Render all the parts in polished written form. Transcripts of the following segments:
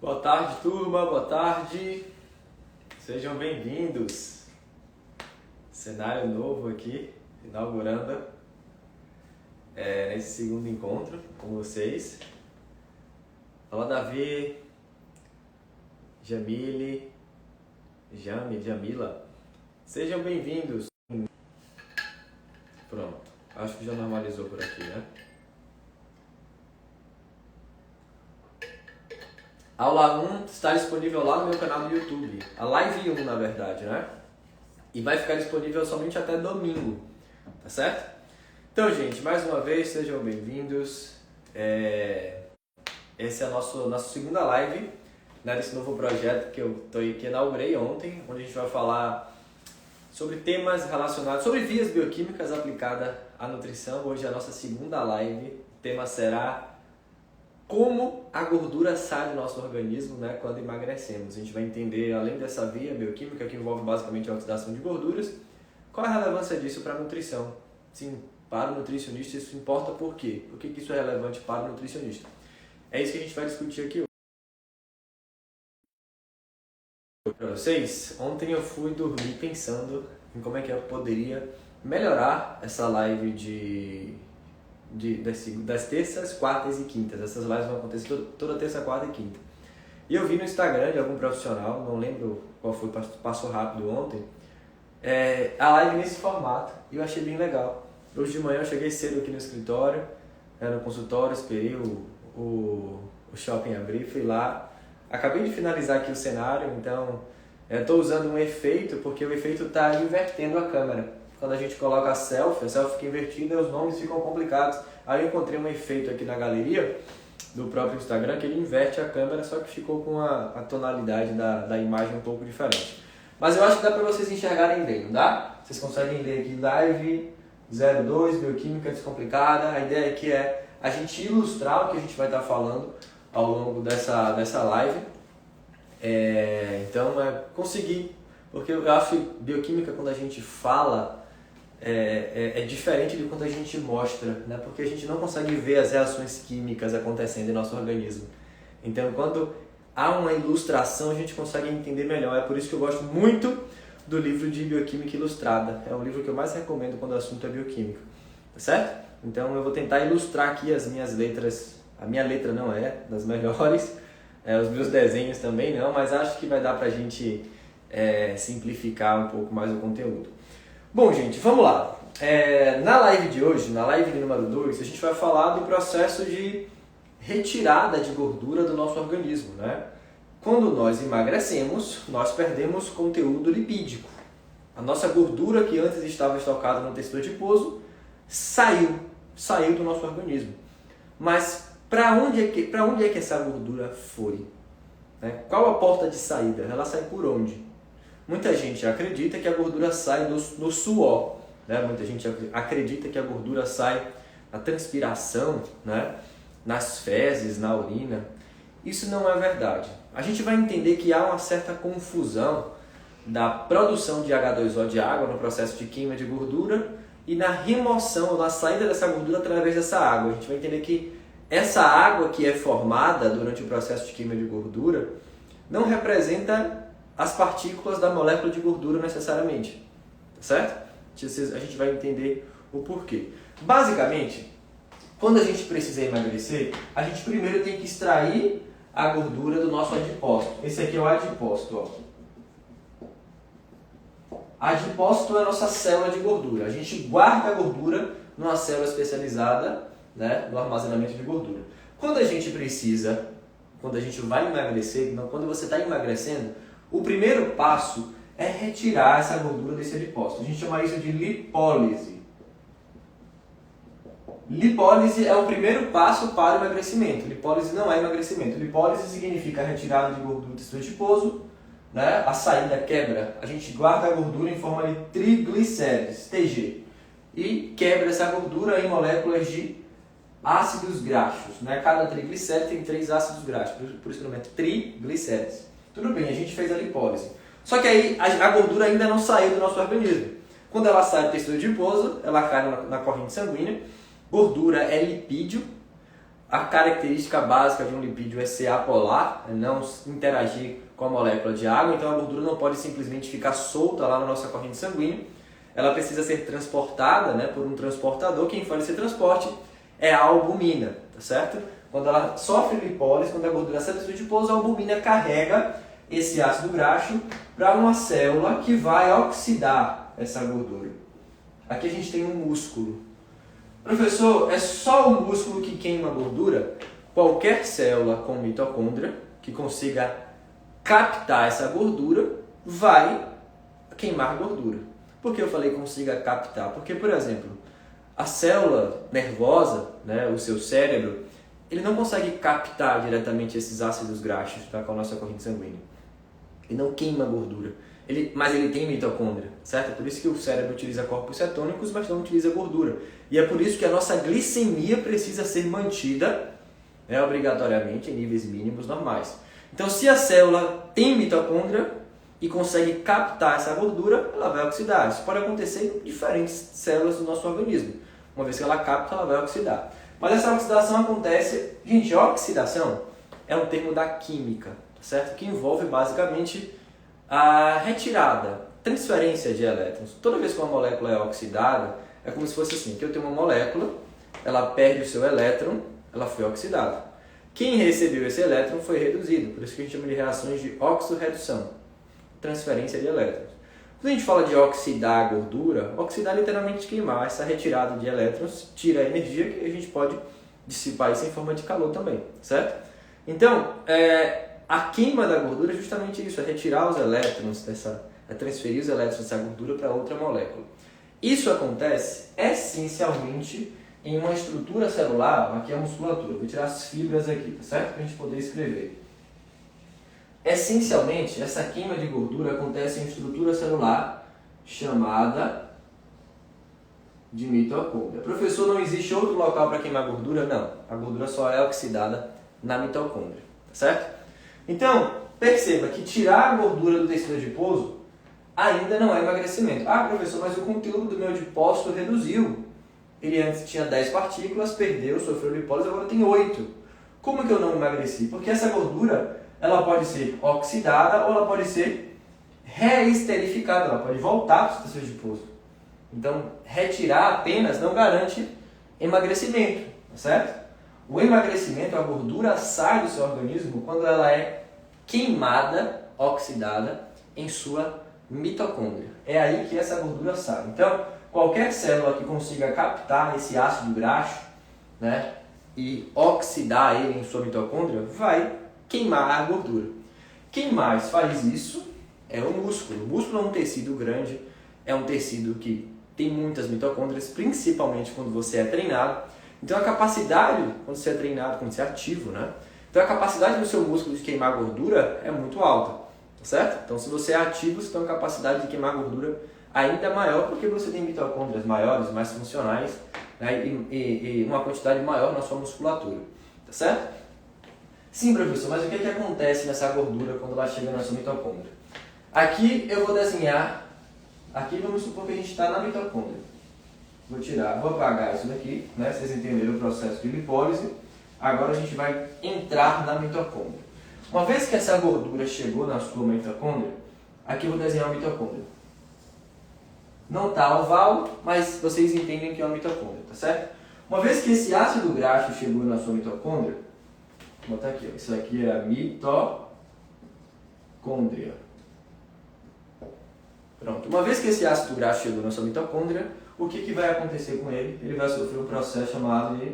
Boa tarde, turma, boa tarde. Sejam bem-vindos. Cenário novo aqui, inaugurando nesse segundo encontro com vocês. Fala, Davi, Jamile, Jamila. Sejam bem-vindos. Pronto, acho que já normalizou por aqui, né? Aula 1 está disponível lá no meu canal do YouTube. A live 1, na verdade, né? E vai ficar disponível somente até domingo, tá certo? Então, gente, mais uma vez, sejam bem-vindos. Esse é a nossa segunda live, né, desse novo projeto que inaugurei ontem, onde a gente vai falar sobre temas relacionados, sobre vias bioquímicas aplicadas à nutrição. Hoje é a nossa segunda live. O tema será como a gordura sai do nosso organismo, né, quando emagrecemos. A gente vai entender, além dessa via bioquímica que envolve basicamente a oxidação de gorduras, qual a relevância disso para a nutrição. Sim, para o nutricionista isso importa por quê? Por que isso é relevante para o nutricionista? É isso que a gente vai discutir aqui hoje. Para vocês, ontem eu fui dormir pensando em como é que eu poderia melhorar essa live das terças, quartas e quintas. Essas lives vão acontecer toda terça, quarta e quinta. E eu vi no Instagram de algum profissional, não lembro qual foi, passou rápido ontem, a live nesse formato. E eu achei bem legal. Hoje de manhã eu cheguei cedo aqui no escritório, no consultório, esperei o shopping abrir, fui lá. Acabei de finalizar aqui o cenário, então estou usando um efeito, porque o efeito está invertendo a câmera. Quando a gente coloca a selfie fica invertida e os nomes ficam complicados. Aí eu encontrei um efeito aqui na galeria do próprio Instagram que ele inverte a câmera, só que ficou com a tonalidade da imagem um pouco diferente. Mas eu acho que dá para vocês enxergarem bem, não dá? Vocês conseguem ler aqui live 02, bioquímica descomplicada. A ideia aqui é a gente ilustrar o que a gente vai estar falando ao longo dessa live. Então conseguir, porque eu acho que bioquímica, quando a gente fala, é diferente de quando a gente mostra, né? Porque a gente não consegue ver as reações químicas acontecendo em nosso organismo. Então, quando há uma ilustração, a gente consegue entender melhor. É por isso que eu gosto muito do livro de Bioquímica Ilustrada. É o livro que eu mais recomendo quando o assunto é bioquímica, tá certo? Então, eu vou tentar ilustrar aqui as minhas letras. A minha letra não é das melhores, os meus desenhos também não, mas acho que vai dar pra gente simplificar um pouco mais o conteúdo. Bom, gente, vamos lá. Na live de hoje, na live número 2, a gente vai falar do processo de retirada de gordura do nosso organismo, né? Quando nós emagrecemos, nós perdemos conteúdo lipídico. A nossa gordura que antes estava estocada no tecido adiposo saiu do nosso organismo. Mas para onde é que essa gordura foi? Né? Qual a porta de saída? Ela sai por onde? Muita gente acredita que a gordura sai no suor, né? Muita gente acredita que a gordura sai na transpiração, né? Nas fezes, na urina. Isso não é verdade. A gente vai entender que há uma certa confusão da produção de H2O de água no processo de queima de gordura e na remoção ou na saída dessa gordura através dessa água. A gente vai entender que essa água que é formada durante o processo de queima de gordura não representa as partículas da molécula de gordura necessariamente, tá certo? A gente vai entender o porquê. Basicamente, quando a gente precisa emagrecer, a gente primeiro tem que extrair a gordura do nosso adipócito. Esse aqui é o adipócito, ó. Adipócito é a nossa célula de gordura. A gente guarda a gordura numa célula especializada, né, no armazenamento de gordura. Quando a gente vai emagrecer, quando você está emagrecendo, o primeiro passo é retirar essa gordura desse adipócito. A gente chama isso de lipólise. Lipólise é o primeiro passo para o emagrecimento. Lipólise não é emagrecimento. Lipólise significa a retirada de gordura do tecido adiposo, né? A saída quebra. A gente guarda a gordura em forma de triglicérides, TG, e quebra essa gordura em moléculas de ácidos graxos, né? Cada triglicéride tem 3 ácidos graxos, por isso que o nome é triglicérides. Tudo bem, a gente fez a lipólise. Só que aí a gordura ainda não saiu do nosso organismo. Quando ela sai do tecido adiposo, ela cai na corrente sanguínea. Gordura é lipídio. A característica básica de um lipídio é ser apolar, é não interagir com a molécula de água, então a gordura não pode simplesmente ficar solta lá na nossa corrente sanguínea. Ela precisa ser transportada, né, por um transportador. Quem faz esse transporte é a albumina, tá certo? Quando ela sofre lipólise, quando a gordura sai do tecido adiposo, a albumina carrega esse ácido graxo para uma célula que vai oxidar essa gordura. Aqui a gente tem um músculo. Professor, é só o músculo que queima a gordura? Qualquer célula com mitocôndria que consiga captar essa gordura vai queimar gordura. Por que eu falei consiga captar? Porque, por exemplo, a célula nervosa, né, o seu cérebro, ele não consegue captar diretamente esses ácidos graxos com a nossa corrente sanguínea. Ele não queima gordura. Mas ele tem mitocôndria, certo? É por isso que o cérebro utiliza corpos cetônicos, mas não utiliza gordura. E é por isso que a nossa glicemia precisa ser mantida, né, obrigatoriamente em níveis mínimos normais. Então, se a célula tem mitocôndria e consegue captar essa gordura, ela vai oxidar. Isso pode acontecer em diferentes células do nosso organismo. Uma vez que ela capta, ela vai oxidar. Mas essa oxidação acontece... Gente, oxidação é um termo da química, certo? Que envolve basicamente a retirada, transferência de elétrons. Toda vez que uma molécula é oxidada, é como se fosse assim, que eu tenho uma molécula, ela perde o seu elétron, ela foi oxidada. Quem recebeu esse elétron foi reduzido, por isso que a gente chama de reações de oxorredução, transferência de elétrons. Quando a gente fala de oxidar a gordura, oxidar é literalmente queimar. Essa retirada de elétrons tira a energia que a gente pode dissipar isso em forma de calor também, certo? Então, a queima da gordura é justamente isso, é retirar os elétrons, é transferir os elétrons dessa gordura para outra molécula. Isso acontece essencialmente em uma estrutura celular, aqui é a musculatura, vou tirar as fibras aqui, tá certo? Para a gente poder escrever. Essencialmente, essa queima de gordura acontece em estrutura celular chamada de mitocôndria. Professor, não existe outro local para queimar gordura? Não, a gordura só é oxidada na mitocôndria, tá certo? Então, perceba que tirar a gordura do tecido adiposo ainda não é emagrecimento. Ah, professor, mas o conteúdo do meu adipócito reduziu. Ele antes tinha 10 partículas, perdeu, sofreu lipólise, agora tem 8. Como que eu não emagreci? Porque essa gordura, ela pode ser oxidada ou ela pode ser reesterificada, ela pode voltar para o tecido adiposo. Então, retirar apenas não garante emagrecimento, certo? O emagrecimento, a gordura sai do seu organismo quando ela é queimada, oxidada em sua mitocôndria. É aí que essa gordura sai. Então, qualquer célula que consiga captar esse ácido graxo, né, e oxidar ele em sua mitocôndria, vai queimar a gordura. Quem mais faz isso é o músculo. O músculo é um tecido grande, é um tecido que tem muitas mitocôndrias, principalmente quando você é treinado. Então a capacidade, quando você é treinado, quando você é ativo, né? Então a capacidade do seu músculo de queimar gordura é muito alta, tá certo? Então se você é ativo, você tem uma capacidade de queimar gordura ainda maior porque você tem mitocôndrias maiores, mais funcionais, né? E uma quantidade maior na sua musculatura, tá certo? Sim, professor, mas o que acontece nessa gordura quando ela chega na sua mitocôndria? Aqui eu vou desenhar, aqui vamos supor que a gente está na mitocôndria. Vou apagar isso daqui, né? Vocês entenderam o processo de lipólise. Agora a gente vai entrar na mitocôndria. Uma vez que essa gordura chegou na sua mitocôndria, aqui eu vou desenhar uma mitocôndria. Não está oval, mas vocês entendem que é uma mitocôndria, tá certo? Uma vez que esse ácido graxo chegou na sua mitocôndria, vou botar aqui, ó. Isso aqui é a mitocôndria. Pronto. Uma vez que esse ácido graxo chegou na sua mitocôndria, o que vai acontecer com ele? Ele vai sofrer um processo chamado de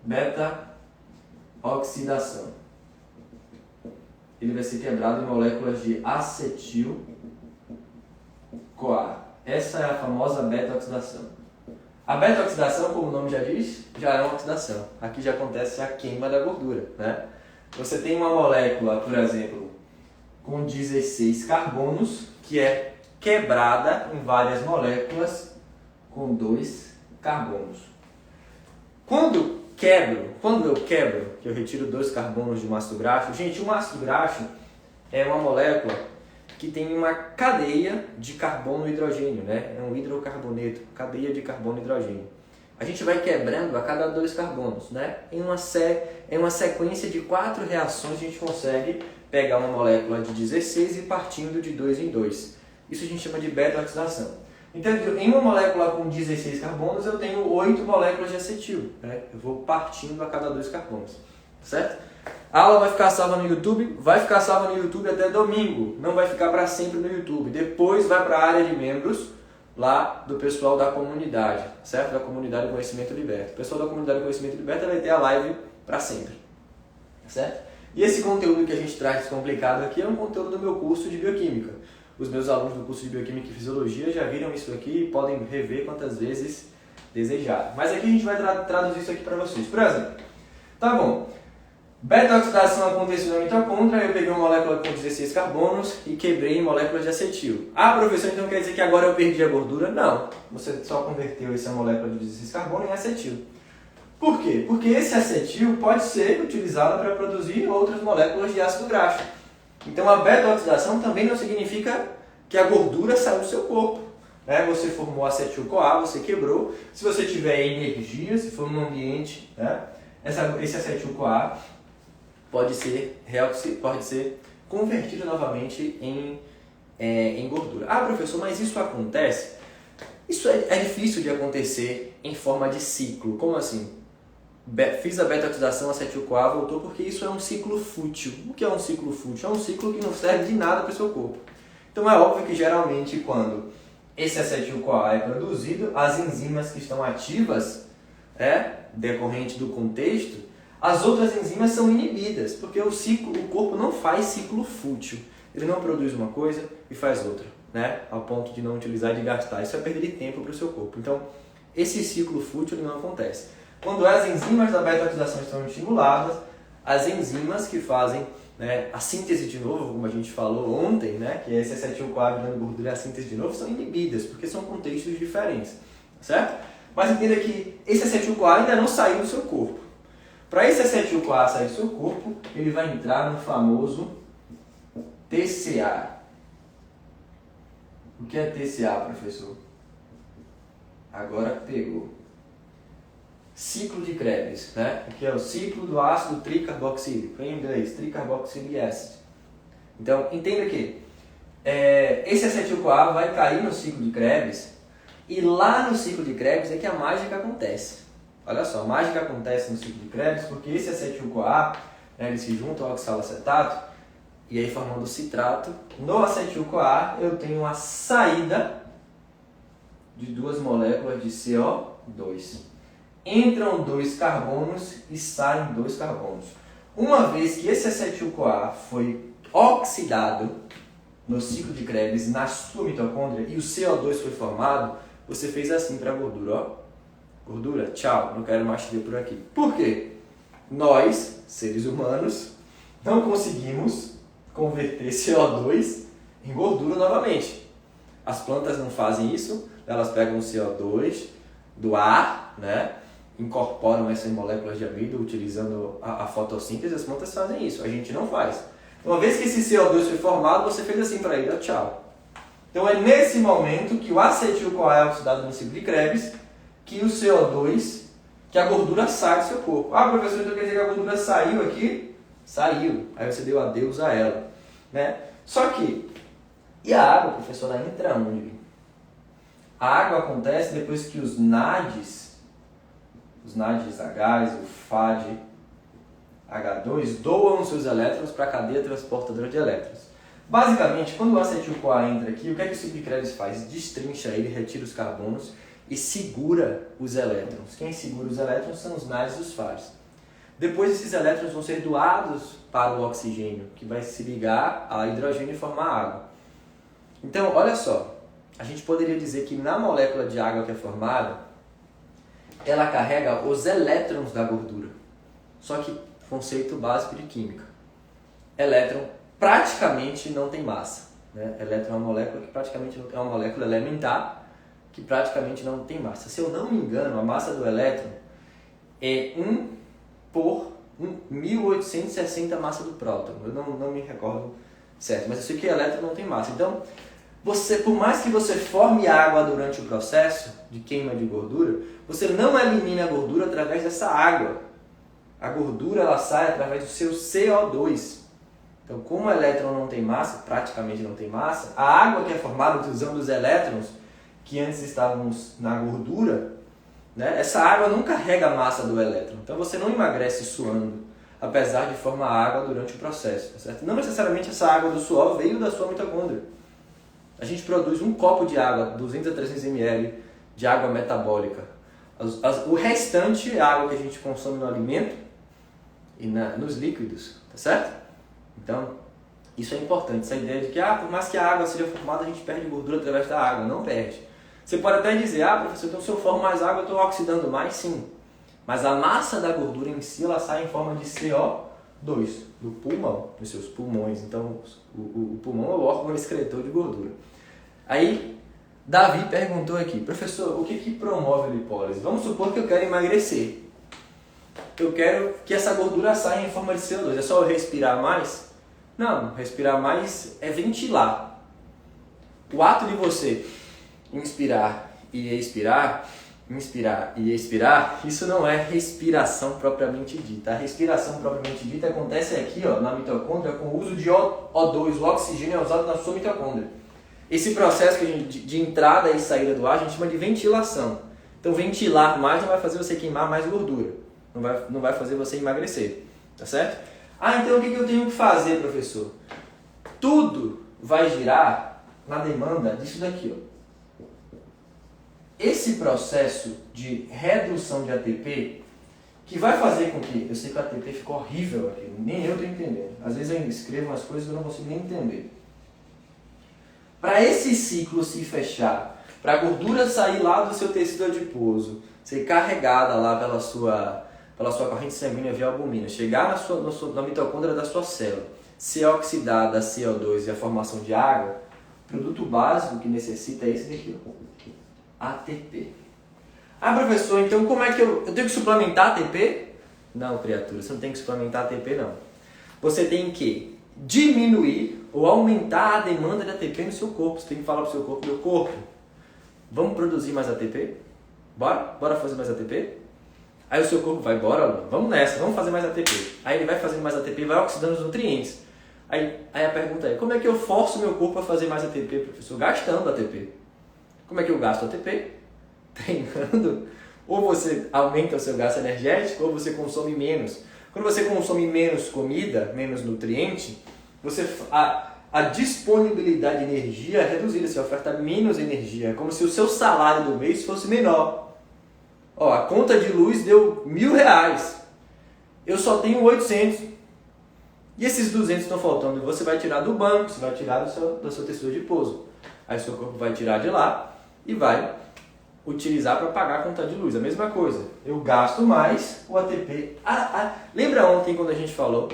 beta-oxidação. Ele vai ser quebrado em moléculas de acetil-CoA. Essa é a famosa beta-oxidação. A beta-oxidação, como o nome já diz, já é uma oxidação. Aqui já acontece a queima da gordura, né? Você tem uma molécula, por exemplo, com 16 carbonos, que é quebrada em várias moléculas com 2 carbonos. Quando eu quebro, que eu retiro 2 carbonos de um ácido graxo, gente, um ácido graxo é uma molécula que tem uma cadeia de carbono e hidrogênio, né? É um hidrocarboneto, cadeia de carbono e hidrogênio. a gente vai quebrando a cada 2 carbonos, né? Em uma sequência de 4 reações a gente consegue pegar uma molécula de 16 e partindo de 2 em 2. Isso a gente chama de beta-oxidação. Então, em uma molécula com 16 carbonos, eu tenho 8 moléculas de acetil, né? Eu vou partindo a cada 2 carbonos, certo? A aula vai ficar salva no YouTube, vai ficar salva no YouTube até domingo, não vai ficar para sempre no YouTube. Depois vai para a área de membros, lá do pessoal da comunidade, certo? Da comunidade Conhecimento Liberto. O pessoal da comunidade Conhecimento Liberto vai ter a live para sempre, certo? E esse conteúdo que a gente traz descomplicado aqui é um conteúdo do meu curso de Bioquímica. Os meus alunos do curso de Bioquímica e Fisiologia já viram isso aqui e podem rever quantas vezes desejarem. Mas aqui a gente vai traduzir isso aqui para vocês. Por exemplo, tá bom, beta-oxidação aconteceu na mitocôndria, eu peguei uma molécula com 16 carbonos e quebrei em moléculas de acetil. Ah, professor, então quer dizer que agora eu perdi a gordura? Não, você só converteu essa molécula de 16 carbono em acetil. Por quê? Porque esse acetil pode ser utilizado para produzir outras moléculas de ácido graxo. Então a beta-oxidação também não significa que a gordura saiu do seu corpo, né? Você formou acetil-CoA, você quebrou. Se você tiver energia, se for num ambiente, né? Esse acetil-CoA pode ser convertido novamente em gordura. Ah, professor, mas isso acontece? Isso é difícil de acontecer em forma de ciclo. Como assim? Fiz a beta-oxidação, acetil-CoA voltou porque isso é um ciclo fútil. O que é um ciclo fútil? É um ciclo que não serve de nada para o seu corpo. Então é óbvio que geralmente quando esse acetil-CoA é produzido, as enzimas que estão ativas, decorrente do contexto, as outras enzimas são inibidas, porque o corpo não faz ciclo fútil. Ele não produz uma coisa e faz outra, né? Ao ponto de não utilizar e de gastar. Isso é perder tempo para o seu corpo. Então, esse ciclo fútil não acontece. Quando as enzimas da beta-oxidação estão estimuladas, as enzimas que fazem, né, a síntese de novo, como a gente falou ontem, né, que é esse acetil-CoA virando gordura e a síntese de novo, são inibidas, porque são contextos diferentes, certo? Mas entenda que esse acetil-CoA ainda não saiu do seu corpo. Para esse acetil-CoA sair do seu corpo, ele vai entrar no famoso TCA. O que é TCA, professor? Agora pegou. Ciclo de Krebs, né? Que é o ciclo do ácido tricarboxílico, em inglês, tricarboxylic acid. Então, entenda que esse acetil-CoA vai cair no ciclo de Krebs e lá no ciclo de Krebs é que a mágica acontece. Olha só, a mágica acontece no ciclo de Krebs porque esse acetil-CoA, ele se junta ao oxalacetato e aí formando o citrato. No acetil-CoA eu tenho a saída de 2 moléculas de CO2. Entram 2 carbonos e saem 2 carbonos. Uma vez que esse acetil-CoA foi oxidado no ciclo de Krebs na sua mitocôndria e o CO2 foi formado, você fez assim para a gordura, ó. Gordura, tchau, não quero mais te ver por aqui. Por quê? Nós, seres humanos, não conseguimos converter CO2 em gordura novamente. As plantas não fazem isso, elas pegam o CO2 do ar, né? Incorporam essas moléculas de amido utilizando a fotossíntese, as plantas fazem isso, a gente não faz. Uma vez que esse CO2 foi formado, você fez assim para ele, ó, tchau. Então é nesse momento que o acetil-CoA é oxidado no ciclo de Krebs, que o CO2, que a gordura sai do seu corpo. Ah, professor, então quer dizer que a gordura saiu aqui? Saiu. Aí você deu adeus a ela, né? Só que, e a água, professor, ela entra onde? A água acontece depois que os NADs H, o FAD, H2, doam seus elétrons para a cadeia transportadora de elétrons. Basicamente, quando o acetil-CoA entra aqui, o que é que o ciclo de Krebs faz? Destrincha ele, retira os carbonos e segura os elétrons. Quem segura os elétrons são os NADs e os FADs. Depois esses elétrons vão ser doados para o oxigênio, que vai se ligar a hidrogênio e formar água. Então, olha só, a gente poderia dizer que na molécula de água que é formada, ela carrega os elétrons da gordura. Só que, conceito básico de química. Elétron praticamente não tem massa, né? Elétron é uma molécula que praticamente não, é uma molécula elementar que praticamente não tem massa. Se eu não me engano, a massa do elétron é 1 por 1860 massa do próton. Eu não me recordo certo, mas eu sei que o elétron não tem massa. Então, por mais que você forme água durante o processo de queima de gordura, você não elimina a gordura através dessa água. A gordura ela sai através do seu CO2. Então, como o elétron não tem massa, praticamente não tem massa, a água que é formada utilizando os elétrons que antes estavam na gordura, né, essa água não carrega a massa do elétron. Então, você não emagrece suando, apesar de formar água durante o processo. Tá certo? Não necessariamente essa água do suor veio da sua mitocôndria. A gente produz um copo de água, 200 a 300 ml de água metabólica. O restante é água que a gente consome no alimento e nos líquidos, tá certo? Então, isso é importante, essa ideia de que por mais que a água seja formada, a gente perde gordura através da água. Não perde. Você pode até dizer, professor, então se eu formo mais água, eu estou oxidando mais? Sim. Mas a massa da gordura em si, ela sai em forma de CO2, do pulmão, dos seus pulmões. Então, o pulmão é o órgão excretor de gordura. Aí, Davi perguntou aqui, professor, o que promove a lipólise? Vamos supor que eu quero emagrecer. Eu quero que essa gordura saia em forma de CO2. É só eu respirar mais? Não, respirar mais é ventilar. O ato de você inspirar e expirar, isso não é respiração propriamente dita. A respiração propriamente dita acontece aqui, na mitocôndria, com o uso de O2. O oxigênio é usado na sua mitocôndria. Esse processo de entrada e saída do ar a gente chama de ventilação. Então, ventilar mais não vai fazer você queimar mais gordura. Não vai fazer você emagrecer, tá certo? Então o que eu tenho que fazer, professor? Tudo vai girar na demanda disso daqui, Esse processo de redução de ATP, que vai fazer com que... Eu sei que o ATP ficou horrível aqui, nem eu estou entendendo. Às vezes eu escrevo umas coisas que eu não consigo nem entender. Para esse ciclo se fechar, para a gordura sair lá do seu tecido adiposo, ser carregada lá pela sua corrente sanguínea via albumina, chegar na mitocôndria da sua célula, ser oxidada a CO2 e a formação de água, o produto básico que necessita é esse daqui, ATP. Professor, então como é que eu tenho que suplementar ATP? Não, criatura, você não tem que suplementar ATP, não. Você tem que diminuir ou aumentar a demanda de ATP no seu corpo. Você tem que falar para o seu corpo, meu corpo, vamos produzir mais ATP? Bora fazer mais ATP? Aí o seu corpo vai, bora, vamos nessa, vamos fazer mais ATP. Aí ele vai fazendo mais ATP e vai oxidando os nutrientes. Aí a pergunta é, como é que eu forço meu corpo a fazer mais ATP, professor? Gastando ATP. Como é que eu gasto ATP? Treinando. Ou você aumenta o seu gasto energético, ou você consome menos. Quando você consome menos comida, menos nutriente, a disponibilidade de energia é reduzida, você oferta menos energia. É como se o seu salário do mês fosse menor. A conta de luz deu R$1.000. Eu só tenho 800. E esses 200 estão faltando. Você vai tirar do banco, você vai tirar do seu tecido adiposo. Aí o seu corpo vai tirar de lá e vai utilizar para pagar a conta de luz. A mesma coisa. Eu gasto mais o ATP. Lembra ontem quando a gente falou?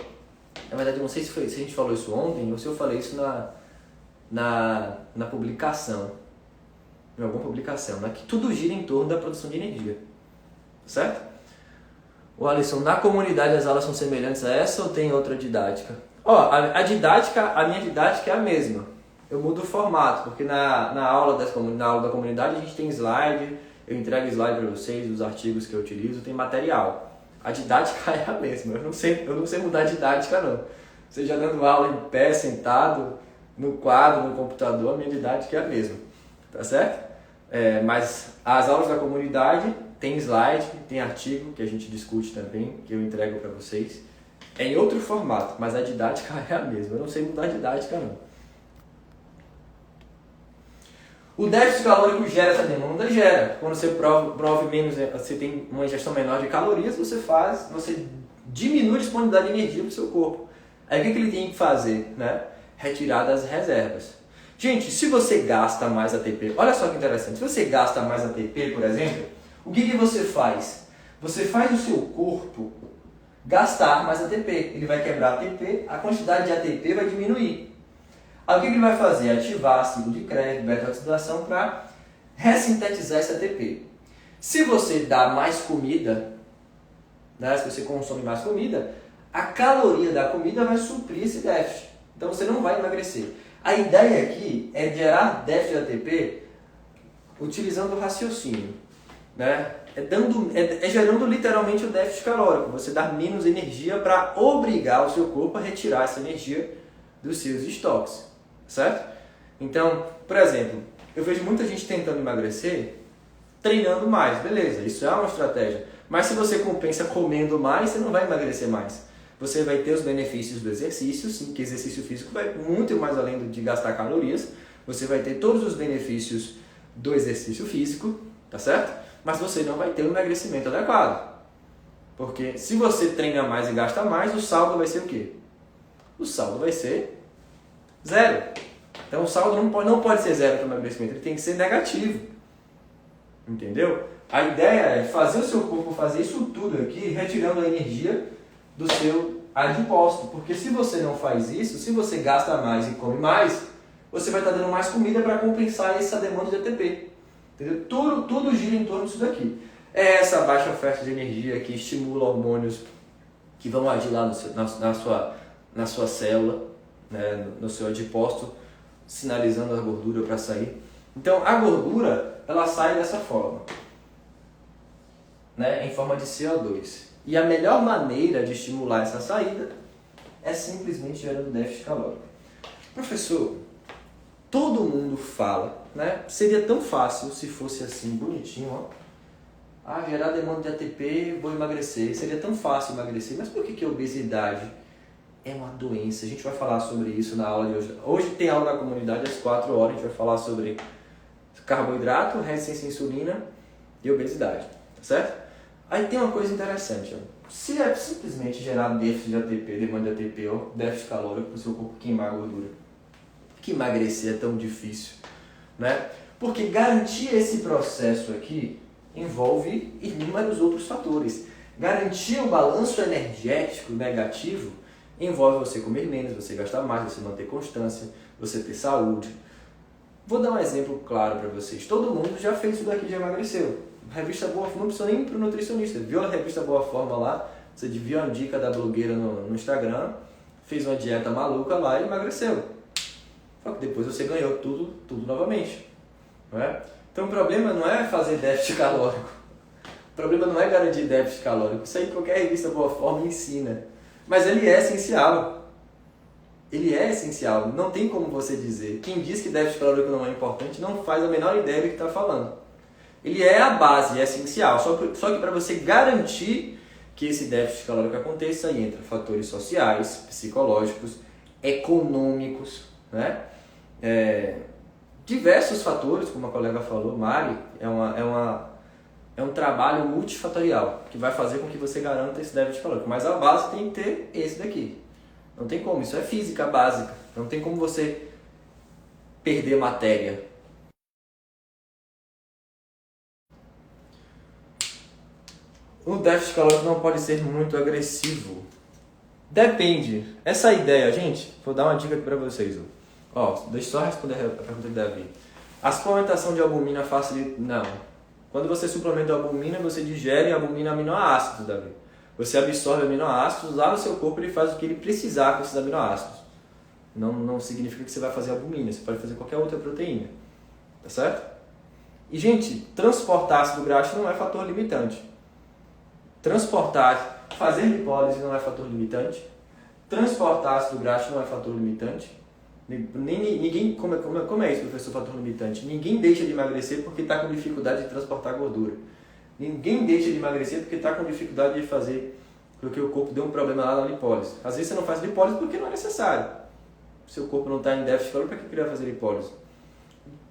Na verdade, eu não sei se a gente falou isso ontem ou se eu falei isso na publicação. Em alguma publicação. Que tudo gira em torno da produção de energia. Certo? Alisson, na comunidade as aulas são semelhantes a essa ou tem outra didática? A minha didática é a mesma. Eu mudo o formato, porque na aula da comunidade a gente tem slide, eu entrego slide para vocês, os artigos que eu utilizo, tem material. A didática é a mesma, eu não sei mudar a didática não. Seja dando aula em pé, sentado, no quadro, no computador, a minha didática é a mesma. Tá certo? Mas as aulas da comunidade... Tem slide, tem artigo que a gente discute também, que eu entrego para vocês. É em outro formato, mas a didática é a mesma. Eu não sei mudar a didática, não. O déficit calórico gera essa demanda? Gera. Quando você prove menos, você tem uma ingestão menor de calorias, você diminui a disponibilidade de energia para o seu corpo. Aí o que ele tem que fazer? Retirar das reservas. Gente, se você gasta mais ATP, olha só que interessante, se você gasta mais ATP, por exemplo, o que você faz? Você faz o seu corpo gastar mais ATP. Ele vai quebrar ATP, a quantidade de ATP vai diminuir. Aí o que ele vai fazer? Ativar ciclo de Krebs, beta-oxidação para ressintetizar esse ATP. Se você dá mais comida, se você consome mais comida, a caloria da comida vai suprir esse déficit. Então você não vai emagrecer. A ideia aqui é gerar déficit de ATP utilizando o raciocínio, né? É gerando literalmente o déficit calórico. Você dá menos energia para obrigar o seu corpo a retirar essa energia dos seus estoques, certo? Então, por exemplo, eu vejo muita gente tentando emagrecer treinando mais, beleza, isso é uma estratégia. Mas se você compensa comendo mais, você não vai emagrecer mais. Você vai ter os benefícios do exercício, sim, que exercício físico vai muito mais além de gastar calorias. Você vai ter todos os benefícios do exercício físico, tá certo? Mas você não vai ter um emagrecimento adequado. Porque se você treina mais e gasta mais, o saldo vai ser o quê? O saldo vai ser zero. Então o saldo não pode ser zero para o emagrecimento, ele tem que ser negativo. Entendeu? A ideia é fazer o seu corpo fazer isso tudo aqui, retirando a energia do seu adipócito. Porque se você não faz isso, se você gasta mais e come mais, você vai estar dando mais comida para compensar essa demanda de ATP. Entendeu? Tudo gira em torno disso daqui. É essa baixa oferta de energia que estimula hormônios que vão agir lá na sua célula, né, no seu adipócito, sinalizando a gordura para sair. Então a gordura ela sai dessa forma, né, em forma de CO2. E a melhor maneira de estimular essa saída é simplesmente gerando déficit calórico. Professor, todo mundo fala, né? Seria tão fácil se fosse assim, bonitinho, ó. Ah, gerar demanda de ATP, vou emagrecer. Seria tão fácil emagrecer, mas por que a obesidade é uma doença? A gente vai falar sobre isso na aula de hoje. Hoje tem aula na comunidade às 4 horas, a gente vai falar sobre carboidrato, resistência à insulina e obesidade, tá certo? Aí tem uma coisa interessante, ó. Se é simplesmente gerar déficit de ATP, demanda de ATP ou déficit calórico para o seu corpo queimar a gordura, que emagrecer é tão difícil, né? Porque garantir esse processo aqui envolve inúmeros outros fatores. Garantir o balanço energético negativo envolve você comer menos, você gastar mais, você manter constância, você ter saúde. Vou dar um exemplo claro para vocês. Todo mundo já fez isso daqui, já emagreceu. Revista Boa Forma, não precisa nem ir para o nutricionista. Viu a revista Boa Forma lá, você viu a dica da blogueira no Instagram, fez uma dieta maluca lá e emagreceu. Só que depois você ganhou tudo novamente. Não é? Então o problema não é fazer déficit calórico. O problema não é garantir déficit calórico. Isso aí qualquer revista Boa Forma ensina. Mas ele é essencial. Ele é essencial. Não tem como você dizer. Quem diz que déficit calórico não é importante não faz a menor ideia do que está falando. Ele é a base, é essencial. Só que para você garantir que esse déficit calórico aconteça, aí entra fatores sociais, psicológicos, econômicos, né? Diversos fatores, como a colega falou, Mari, é um trabalho multifatorial que vai fazer com que você garanta esse déficit calórico. Mas a base tem que ter esse daqui. Não tem como, isso é física básica. Não tem como você perder matéria. O déficit calórico não pode ser muito agressivo. Depende. Essa ideia, gente, vou dar uma dica aqui para vocês. Ó, deixa eu só responder a pergunta de Davi. A suplementação de albumina facilita... Não. Quando você suplementa a albumina, você digere a albumina aminoácidos, Davi. Você absorve aminoácidos, lá no seu corpo ele faz o que ele precisar com esses aminoácidos. Não significa que você vai fazer albumina, você pode fazer qualquer outra proteína. Tá certo? E, gente, transportar ácido graxo não é fator limitante. Fazer lipólise não é fator limitante. Transportar ácido graxo não é fator limitante. Ninguém, como é isso, professor, fator limitante? Ninguém deixa de emagrecer porque está com dificuldade de transportar gordura. Ninguém deixa de emagrecer porque está com dificuldade de fazer, porque o corpo deu um problema lá na lipólise. Às vezes você não faz lipólise porque não é necessário. Seu corpo não está em déficit calórico, para que ele vai fazer lipólise?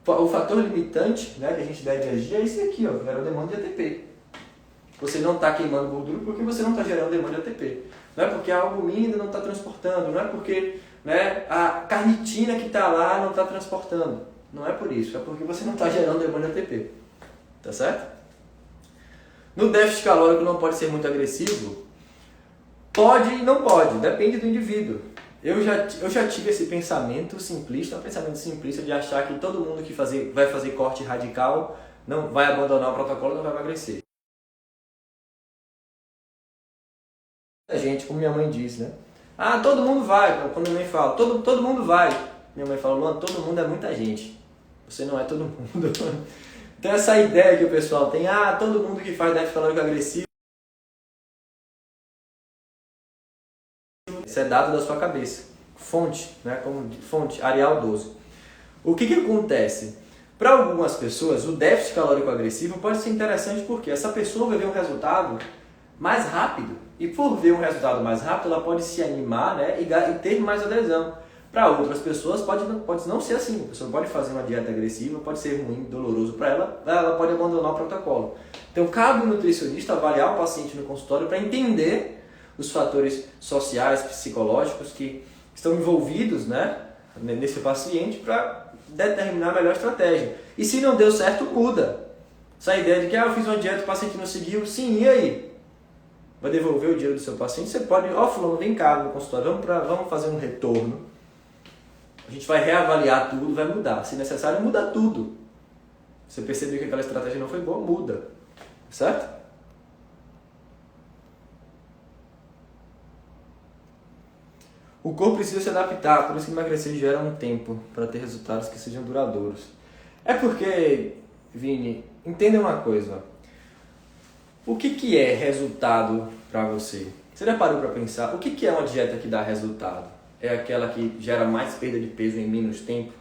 O fator limitante, né, que a gente deve agir é esse aqui, ó, gera demanda de ATP. Você não está queimando gordura porque você não está gerando demanda de ATP. Não é porque a albumina não está transportando, não é porque, né, a carnitina que está lá não está transportando. Não é por isso, é porque você não está gerando demanda de ATP. Tá certo? No déficit calórico não pode ser muito agressivo? Pode e não pode, depende do indivíduo. Eu já tive esse pensamento simplista, um pensamento simplista de achar que todo mundo que vai fazer corte radical não vai abandonar o protocolo, não vai emagrecer. A gente, como minha mãe diz, né? Ah, todo mundo vai, quando minha mãe fala, todo mundo vai. Minha mãe fala, Luan, todo mundo é muita gente. Você não é todo mundo. Então essa ideia que o pessoal tem, todo mundo que faz déficit calórico agressivo, isso é dado da sua cabeça. Fonte, né? Como fonte, Arial 12. O que acontece? Para algumas pessoas, o déficit calórico agressivo pode ser interessante porque essa pessoa vai ver um resultado mais rápido. E por ver um resultado mais rápido, ela pode se animar, né? e ter mais adesão. Para outras pessoas, pode não ser assim. A pessoa pode fazer uma dieta agressiva, pode ser ruim, doloroso para ela, ela pode abandonar o protocolo. Então, cabe ao nutricionista avaliar o paciente no consultório para entender os fatores sociais, psicológicos que estão envolvidos, né, nesse paciente para determinar a melhor estratégia. E se não deu certo, muda. Essa ideia de que eu fiz uma dieta e o paciente não seguiu, sim, e aí? Vai devolver o dinheiro do seu paciente? Você pode, fulano, vem cá no consultório, vamos fazer um retorno. A gente vai reavaliar tudo, vai mudar. Se necessário, muda tudo. Você percebeu que aquela estratégia não foi boa, muda. Certo? O corpo precisa se adaptar, por isso que emagrecer gera um tempo para ter resultados que sejam duradouros. É porque, Vini, entenda uma coisa. O que é resultado para você? Você já parou para pensar? O que é uma dieta que dá resultado? É aquela que gera mais perda de peso em menos tempo?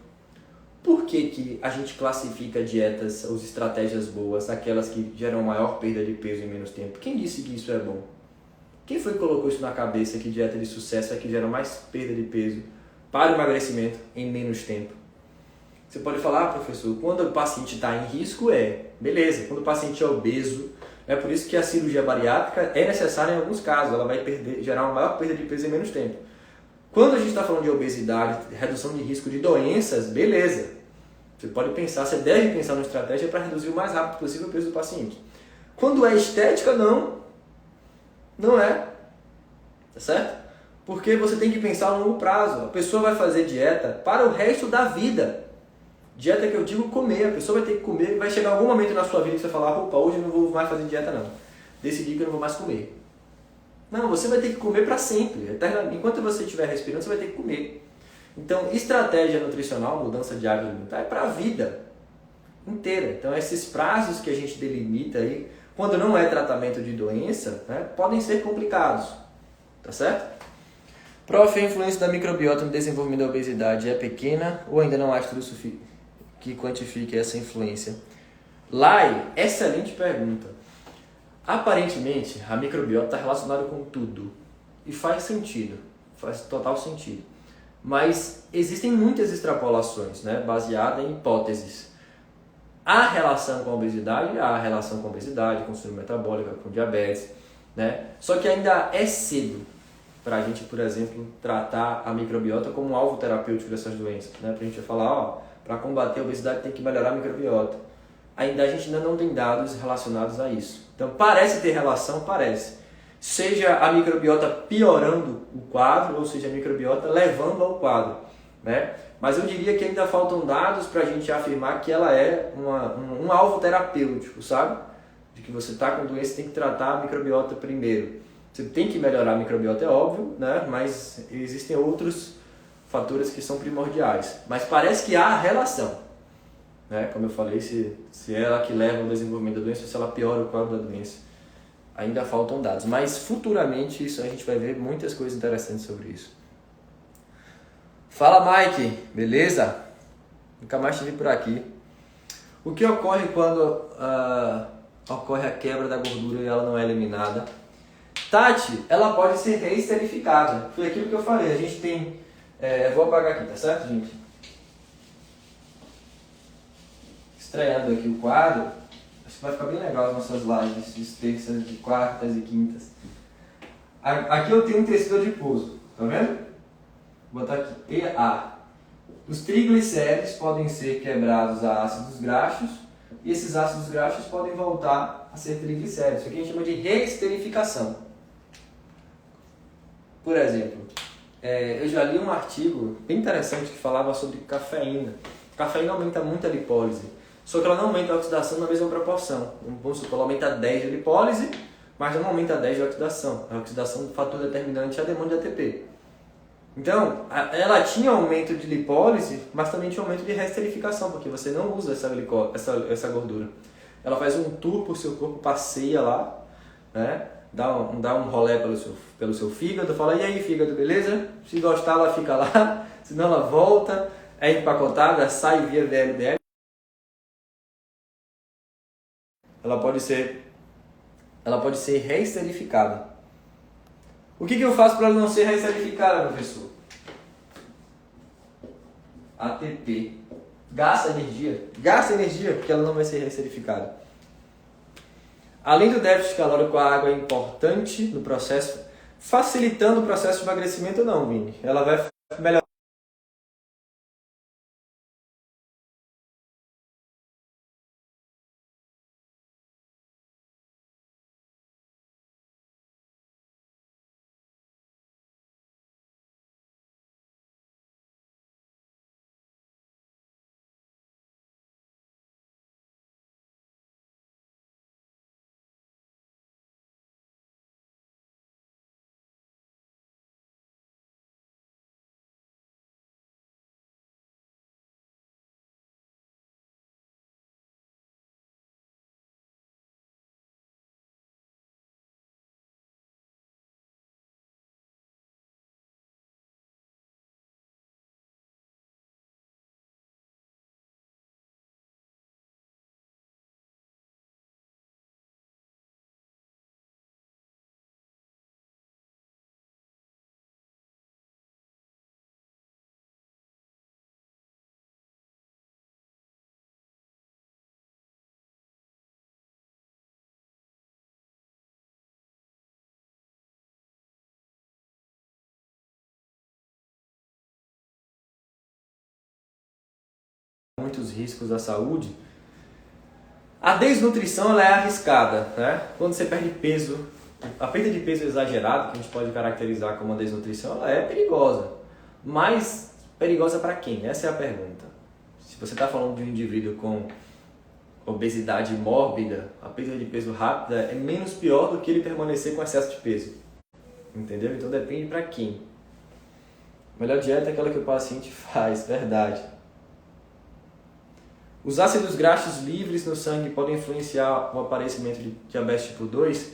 Por que a gente classifica dietas, ou estratégias boas, aquelas que geram maior perda de peso em menos tempo? Quem disse que isso é bom? Quem foi que colocou isso na cabeça, que dieta de sucesso é que gera mais perda de peso para o emagrecimento em menos tempo? Você pode falar, professor, quando o paciente está em risco beleza, quando o paciente é obeso, é por isso que a cirurgia bariátrica é necessária em alguns casos, ela vai gerar uma maior perda de peso em menos tempo. Quando a gente está falando de obesidade, redução de risco de doenças, beleza. Você pode pensar, você deve pensar numa estratégia para reduzir o mais rápido possível o peso do paciente. Quando é estética, não é. Tá certo? Porque você tem que pensar a longo prazo. A pessoa vai fazer dieta para o resto da vida. Dieta que eu digo comer. A pessoa vai ter que comer e vai chegar algum momento na sua vida que você falar, opa, hoje eu não vou mais fazer dieta não. Decidi que eu não vou mais comer. Não, você vai ter que comer para sempre. Enquanto você estiver respirando, você vai ter que comer. Então, estratégia nutricional, mudança de hábito alimentar, é para a vida inteira. Então, esses prazos que a gente delimita aí, quando não é tratamento de doença, né, podem ser complicados. Tá certo? Prof, a influência da microbiota no desenvolvimento da obesidade é pequena ou ainda não há estudo que quantifique essa influência? Lai, excelente pergunta. Aparentemente, a microbiota está relacionada com tudo. E faz sentido, faz total sentido. Mas existem muitas extrapolações, né, baseadas em hipóteses. Há relação com a obesidade, com síndrome metabólica, com diabetes, né? Só que ainda é cedo para a gente, por exemplo, tratar a microbiota como um alvo terapêutico dessas doenças, né? Para a gente falar, para combater a obesidade tem que melhorar a microbiota. A gente ainda não tem dados relacionados a isso. Então, parece ter relação, parece. Seja a microbiota piorando o quadro, ou seja, a microbiota levando ao quadro, né? Mas eu diria que ainda faltam dados para a gente afirmar que ela é um alvo terapêutico, sabe? De que você está com doença, tem que tratar a microbiota primeiro. Você tem que melhorar a microbiota, é óbvio, né? Mas existem outros fatores que são primordiais. Mas parece que há relação, né? Como eu falei, se é ela que leva ao desenvolvimento da doença, se ela piora o quadro da doença. Ainda faltam dados, mas futuramente a gente vai ver muitas coisas interessantes sobre isso. Fala, Mike, beleza? Nunca mais te vi por aqui. O que ocorre quando ocorre a quebra da gordura e ela não é eliminada? Tati, ela pode ser reesterificada. Foi aquilo que eu falei, a gente tem... vou apagar aqui, tá certo, gente? Estreando aqui o quadro, acho que vai ficar bem legal as nossas lives de terças, de quartas e quintas. Aqui eu tenho um tecido adiposo, tá vendo? Vou botar aqui, EA. Os triglicéridos podem ser quebrados a ácidos graxos e esses ácidos graxos podem voltar a ser triglicéridos. Isso aqui a gente chama de reesterificação. Por exemplo, eu já li um artigo bem interessante que falava sobre cafeína. A cafeína aumenta muito a lipólise, só que ela não aumenta a oxidação na mesma proporção. Vamos supor, ela aumenta 10 de lipólise, mas não aumenta 10 de oxidação. A oxidação, o fator determinante é a demanda de ATP. Então, ela tinha aumento de lipólise, mas também tinha aumento de resterificação, porque você não usa essa gordura. Ela faz um tour por seu corpo, passeia lá, né? Dá um rolê pelo seu fígado, fala, e aí fígado, beleza? Se gostar, ela fica lá, senão ela volta, é empacotada, sai via VLDL. Ela pode ser reesterificada. O que eu faço para ela não ser reesterificada, professor? ATP. Gasta energia porque ela não vai ser reesterificada. Além do déficit calórico, a água é importante no processo, facilitando o processo de emagrecimento ou não, Vini? Ela vai melhorar muitos riscos à saúde. A desnutrição ela é arriscada, né? Quando você perde peso, a perda de peso exagerado, que a gente pode caracterizar como uma desnutrição, ela é perigosa. Mas perigosa para quem? Essa é a pergunta. Se você está falando de um indivíduo com obesidade mórbida, a perda de peso rápida é menos pior do que ele permanecer com excesso de peso. Entendeu? Então depende para quem. A melhor dieta é aquela que o paciente faz, verdade. Os ácidos graxos livres no sangue podem influenciar o aparecimento de diabetes tipo 2?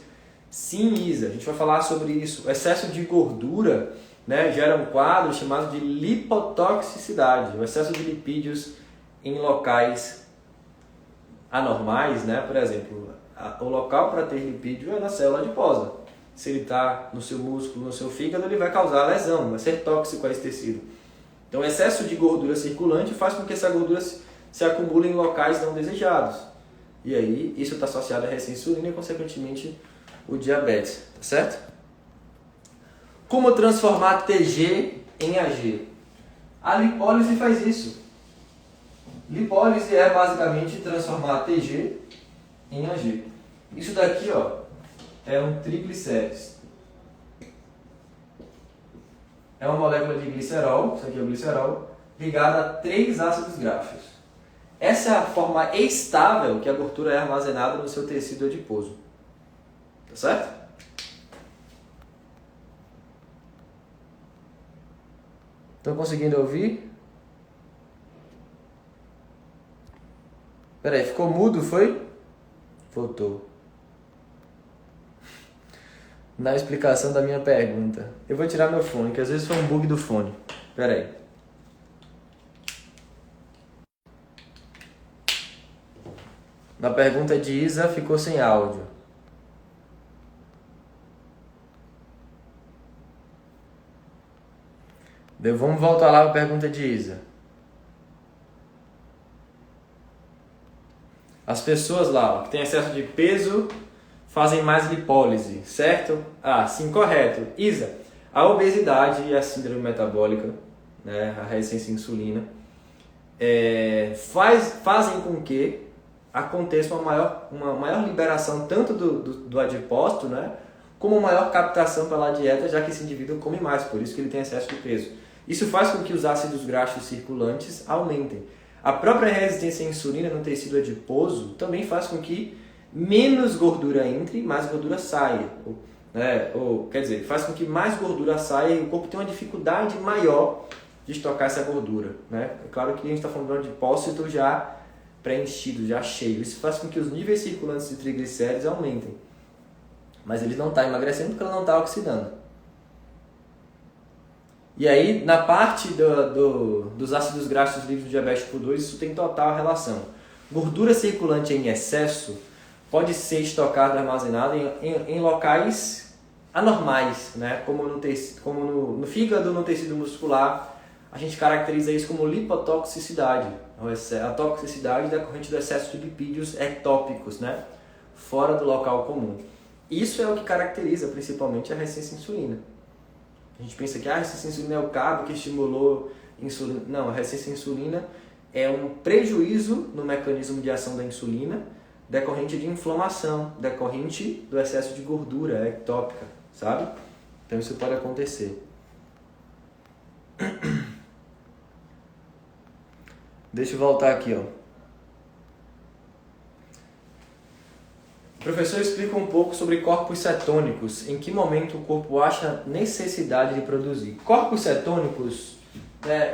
Sim, Isa, a gente vai falar sobre isso. O excesso de gordura, né, gera um quadro chamado de lipotoxicidade, o excesso de lipídios em locais anormais, né? Por exemplo, o local para ter lipídio é na célula adiposa. Se ele está no seu músculo, no seu fígado, ele vai causar lesão, vai ser tóxico a esse tecido. Então, o excesso de gordura circulante faz com que essa gordura se acumule em locais não desejados. E aí, isso está associado à resistência à insulina e, consequentemente, o diabetes. Tá certo? Como transformar TG em AG? A lipólise faz isso. Lipólise é basicamente transformar TG em AG. Isso daqui, ó, é um triglicérides. É uma molécula de glicerol, isso aqui é o glicerol, ligada a 3 ácidos graxos. Essa é a forma estável que a gordura é armazenada no seu tecido adiposo. Tá certo? Estão conseguindo ouvir? Peraí, ficou mudo, foi? Voltou. Na explicação da minha pergunta. Eu vou tirar meu fone, que às vezes foi um bug do fone. Peraí. Na pergunta de Isa, ficou sem áudio. Vamos voltar lá para a pergunta de Isa. As pessoas lá, ó, que têm excesso de peso fazem mais lipólise, certo? Ah, sim, correto. Isa, a obesidade e a síndrome metabólica, né, a resistência à insulina, fazem com que aconteça uma maior liberação tanto do adipócito, né, como uma maior captação pela dieta, já que esse indivíduo come mais, por isso que ele tem excesso de peso. Isso faz com que os ácidos graxos circulantes aumentem. A própria resistência à insulina no tecido adiposo também faz com que menos gordura entre e mais gordura saia. né? Ou, quer dizer, faz com que mais gordura saia e o corpo tem uma dificuldade maior de estocar essa gordura, né? É claro que a gente está falando de um adipócito já preenchido, já cheio. Isso faz com que os níveis circulantes de triglicéridos aumentem. Mas ele não está emagrecendo porque ela não está oxidando. E aí, na parte dos ácidos graxos livres do diabetes tipo 2, isso tem total relação. Gordura circulante em excesso pode ser estocada e armazenada em locais anormais, né? Como no fígado, no tecido muscular. A gente caracteriza isso como lipotoxicidade, a toxicidade decorrente do excesso de lipídios ectópicos, né? Fora do local comum. Isso é o que caracteriza principalmente a resistência à insulina. A gente pensa que a resistência à insulina é o cabo que estimulou a insulina. Não, a resistência à insulina é um prejuízo no mecanismo de ação da insulina decorrente de inflamação, decorrente do excesso de gordura ectópica, sabe? Então isso pode acontecer. Deixa eu voltar aqui, ó. O professor explica um pouco sobre corpos cetônicos. Em que momento o corpo acha necessidade de produzir? Corpos cetônicos,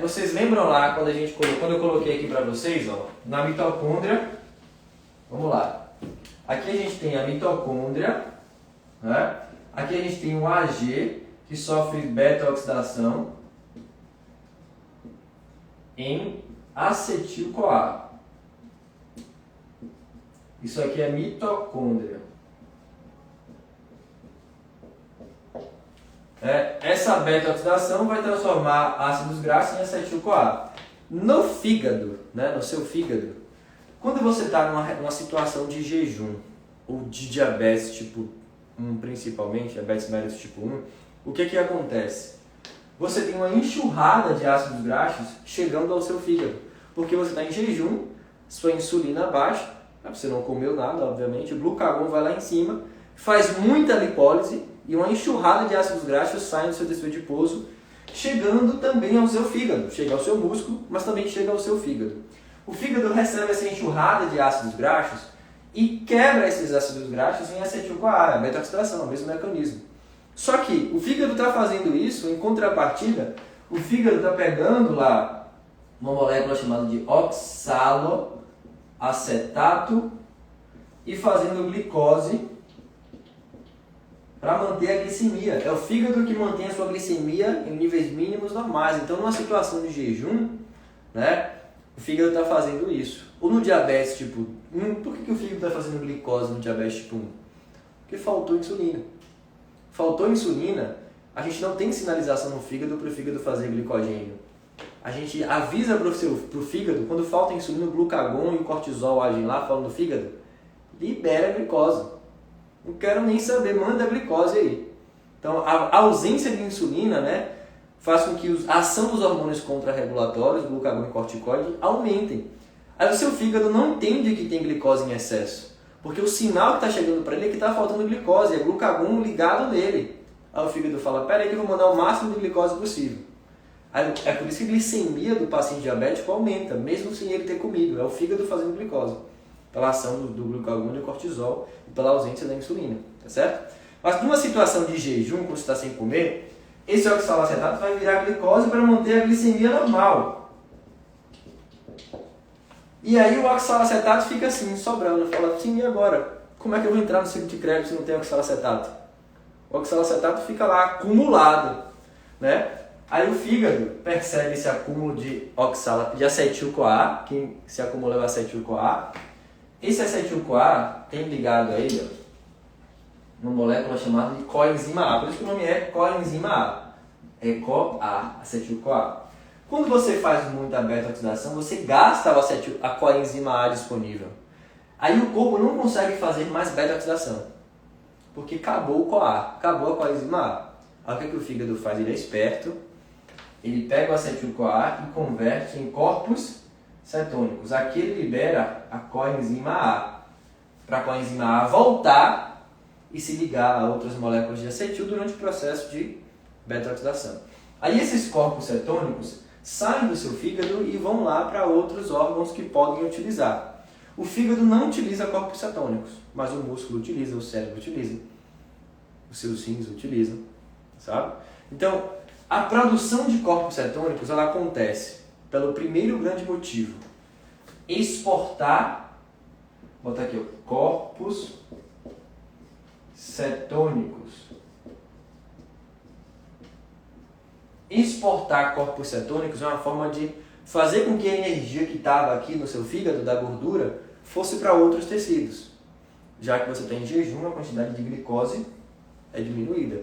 vocês lembram lá quando eu coloquei aqui para vocês, ó, na mitocôndria. Vamos lá. Aqui a gente tem a mitocôndria, né? Aqui a gente tem o AG, que sofre beta-oxidação em acetil-CoA. Isso aqui é mitocôndria. Essa beta-oxidação vai transformar ácidos graxos em acetil-CoA. No fígado, né, no seu fígado, quando você está numa situação de jejum ou de diabetes tipo 1, principalmente, diabetes mellitus tipo 1, o que acontece? Você tem uma enxurrada de ácidos graxos chegando ao seu fígado, porque você está em jejum, sua insulina baixa, você não comeu nada, obviamente, o glucagon vai lá em cima, faz muita lipólise e uma enxurrada de ácidos graxos sai do seu tecido adiposo, chegando também ao seu fígado, chega ao seu músculo, mas também chega ao seu fígado. O fígado recebe essa enxurrada de ácidos graxos e quebra esses ácidos graxos em acetil-CoA, a beta-oxidação, é o mesmo mecanismo. Só que o fígado está fazendo isso, em contrapartida, o fígado está pegando lá uma molécula chamada de oxaloacetato e fazendo glicose para manter a glicemia. É o fígado que mantém a sua glicemia em níveis mínimos normais. Então, numa situação de jejum, né, o fígado está fazendo isso. Ou no diabetes tipo 1, por que o fígado está fazendo glicose no diabetes tipo 1? Porque faltou insulina. Faltou insulina, a gente não tem sinalização no fígado para o fígado fazer glicogênio. A gente avisa para o fígado, quando falta insulina, o glucagon e o cortisol agem lá, falam no fígado, libera a glicose. Não quero nem saber, manda a glicose aí. Então, a ausência de insulina, né, faz com que a ação dos hormônios contrarregulatórios, glucagon e corticoide, aumentem. Aí o seu fígado não entende que tem glicose em excesso. Porque o sinal que está chegando para ele é que está faltando glicose, é glucagon ligado nele. Aí o fígado fala, peraí que eu vou mandar o máximo de glicose possível. Aí, é por isso que a glicemia do paciente diabético aumenta, mesmo sem ele ter comido. É o fígado fazendo glicose, pela ação do glucagon e do cortisol e pela ausência da insulina, tá certo? Mas numa situação de jejum, quando você está sem comer, esse oxalacetato vai virar glicose para manter a glicemia normal. E aí o oxalacetato fica assim, sobrando. Fala assim, e agora? Como é que eu vou entrar no ciclo de Krebs se não tem oxalacetato? O oxalacetato fica lá acumulado, né? Aí o fígado percebe esse acúmulo de acetil-CoA, que se acumula é o acetil-CoA. Esse acetil-CoA tem ligado a ele, ó, uma molécula chamada de coenzima A. Por isso que o nome é coenzima A. É CoA, acetil-CoA. Quando você faz muita beta-oxidação, você gasta a coenzima A disponível. Aí o corpo não consegue fazer mais beta-oxidação, porque acabou o CoA, acabou a coenzima A. Aí o que o fígado faz? Ele é esperto, ele pega o acetil-CoA e converte em corpos cetônicos. Aqui ele libera a coenzima A, para a coenzima A voltar e se ligar a outras moléculas de acetil durante o processo de beta-oxidação. Aí esses corpos cetônicos saem do seu fígado e vão lá para outros órgãos que podem utilizar. O fígado não utiliza corpos cetônicos, mas o músculo utiliza, o cérebro utiliza. os seus rins utilizam, sabe? Então, a produção de corpos cetônicos ela acontece pelo primeiro grande motivo: exportar, vou botar aqui, ó, corpos cetônicos. Exportar corpos cetônicos é uma forma de fazer com que a energia que estava aqui no seu fígado, da gordura, fosse para outros tecidos. Já que você está em jejum, a quantidade de glicose é diminuída.